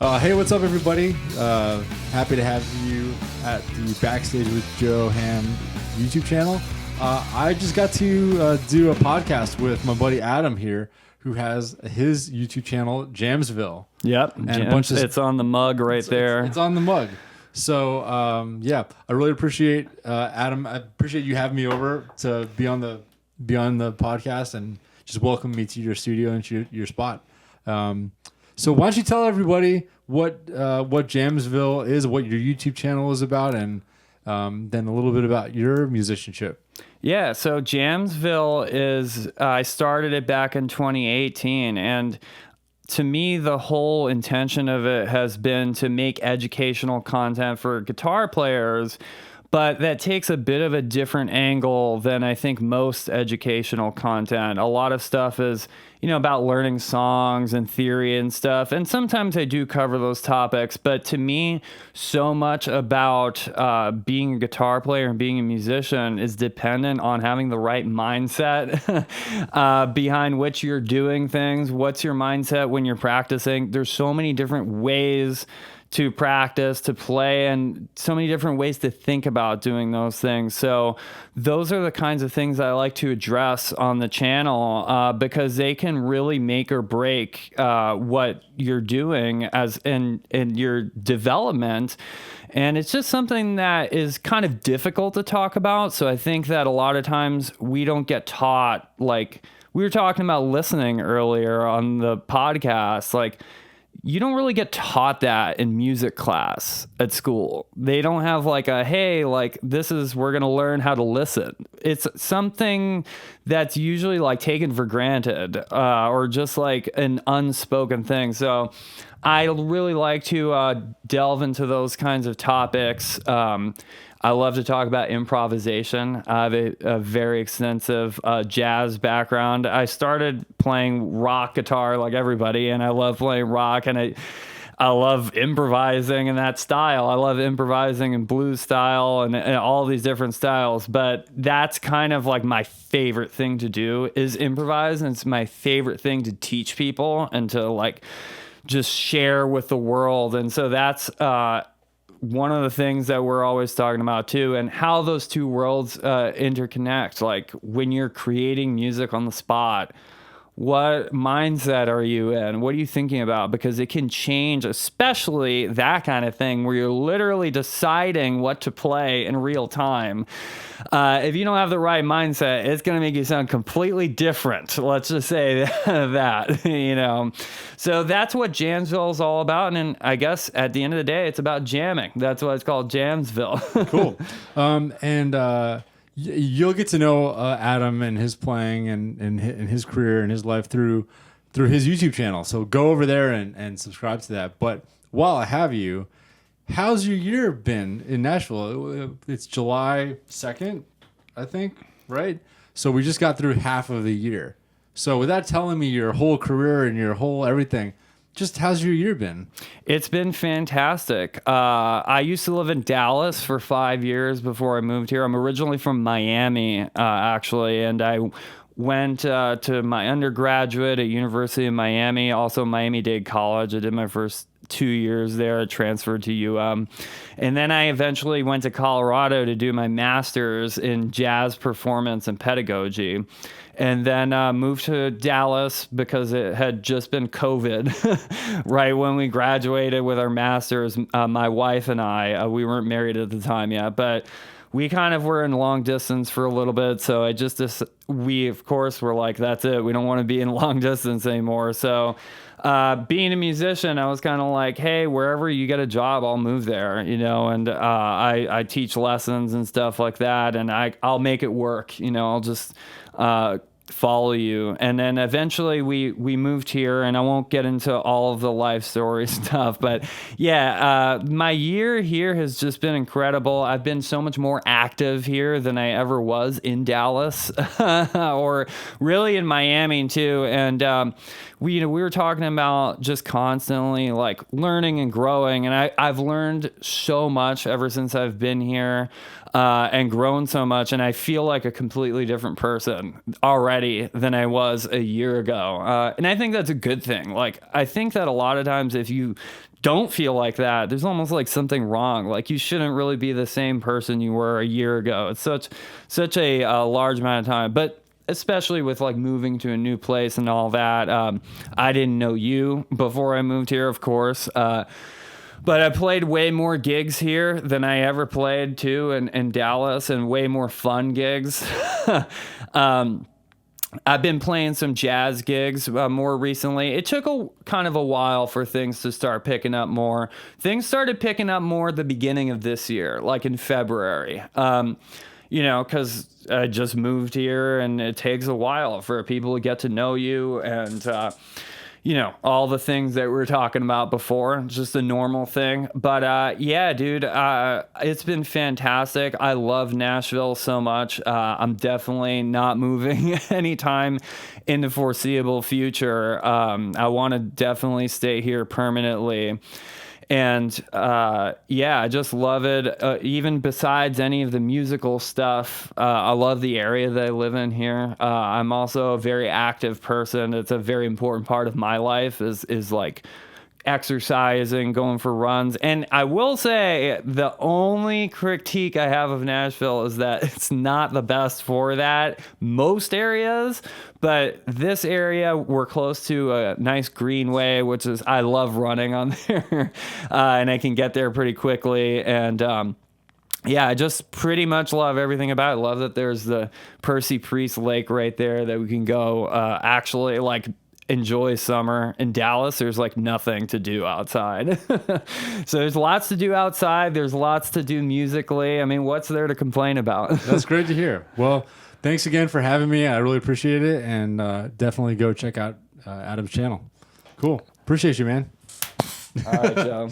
Hey, what's up, everybody? Happy to have you at the Backstage with Joe Ham YouTube channel. I just got to do a podcast with my buddy Adam here, who has his YouTube channel, Jamsville. Yep, and it's on the mug right there. It's on the mug. So, I really appreciate Adam. I appreciate you having me over to be on the podcast and just welcome me to your studio and to your spot. So why don't you tell everybody what Jamsville is, what your YouTube channel is about, and then a little bit about your musicianship. Yeah, so Jamsville is, I started it back in 2018, and to me, the whole intention of it has been to make educational content for guitar players, but that takes a bit of a different angle than I think most educational content. A lot of stuff is, about learning songs and theory and stuff. And sometimes I do cover those topics, but to me, so much about being a guitar player and being a musician is dependent on having the right mindset behind which you're doing things. What's your mindset when you're practicing? There's so many different ways to practice, to play, and so many different ways to think about doing those things. So those are the kinds of things I like to address on the channel because they can really make or break what you're doing as in your development. And it's just something that is kind of difficult to talk about. So I think that a lot of times we don't get taught, like we were talking about listening earlier on the podcast, like you don't really get taught that in music class at school. They don't have like we're going to learn how to listen. It's something that's usually like taken for granted or just like an unspoken thing. So I really like to delve into those kinds of topics. I love to talk about improvisation. I have a very extensive jazz background. I started playing rock guitar like everybody, and I love playing rock, and I love improvising in that style. I love improvising in blues style and all these different styles, but that's kind of like my favorite thing to do is improvise, and it's my favorite thing to teach people and to like just share with the world. And so that's one of the things that we're always talking about too, and how those two worlds interconnect. Like when you're creating music on the spot, what mindset are you in? What are you thinking about? Because it can change, especially that kind of thing where you're literally deciding what to play in real time. If you don't have the right mindset, it's going to make you sound completely different. Let's just say that, So that's what Jamsville is all about. And I guess at the end of the day, it's about jamming. That's why it's called Jamsville. Cool. You'll get to know Adam and his playing and his career and his life through his YouTube channel. So go over there and subscribe to that. But while I have you, how's your year been in Nashville? It's July 2nd, I think, right? So we just got through half of the year. So without telling me your whole career and your whole everything, just how's your year been? It's been fantastic. I used to live in Dallas for 5 years before I moved here. I'm originally from Miami, actually, and I went to my undergraduate at University of Miami, also Miami-Dade College. I did my first 2 years there, transferred to UM. And then I eventually went to Colorado to do my master's in jazz performance and pedagogy. And then moved to Dallas because it had just been COVID right when we graduated with our master's. My wife and I, we weren't married at the time yet, but we kind of were in long distance for a little bit. So we, of course, were like, that's it. We don't want to be in long distance anymore. So being a musician, I was kind of like, hey, wherever you get a job, I'll move there, and I teach lessons and stuff like that. And I'll make it work, I'll just follow you. And then eventually we moved here, and I won't get into all of the life story stuff, but my year here has just been incredible. I've been so much more active here than I ever was in Dallas or really in Miami too. And we were talking about just constantly like learning and growing, and I've learned so much ever since I've been here. And grown so much, and I feel like a completely different person already than I was a year ago. And I think that's a good thing. Like, I think that a lot of times if you don't feel like that, there's almost like something wrong. Like you shouldn't really be the same person you were a year ago. It's such a large amount of time, but especially with like moving to a new place and all that. I didn't know you before I moved here, of course. But I played way more gigs here than I ever played too in Dallas, and way more fun gigs. I've been playing some jazz gigs more recently. It took a kind of a while for things to start picking up more. Things started picking up more at the beginning of this year, like in February. Because I just moved here, and it takes a while for people to get to know you, and all the things that we were talking about before, just a normal thing. But yeah, dude, it's been fantastic. I love Nashville so much. I'm definitely not moving anytime in the foreseeable future. I want to definitely stay here permanently. And yeah, I just love it. Even besides any of the musical stuff, I love the area that I live in here. I'm also a very active person. It's a very important part of my life is like exercising, going for runs. And I will say the only critique I have of Nashville is that it's not the best for that. Most areas, but this area, we're close to a nice greenway, which is, I love running on there. And I can get there pretty quickly. And, yeah, I just pretty much love everything about it. Love that there's the Percy Priest Lake right there that we can go actually like enjoy summer. In Dallas, there's like nothing to do outside. So there's lots to do outside. There's lots to do musically. I mean, what's there to complain about? That's great to hear. Well, thanks again for having me. I really appreciate it. And definitely go check out Adam's channel. Cool. Appreciate you, man. All right, Joe.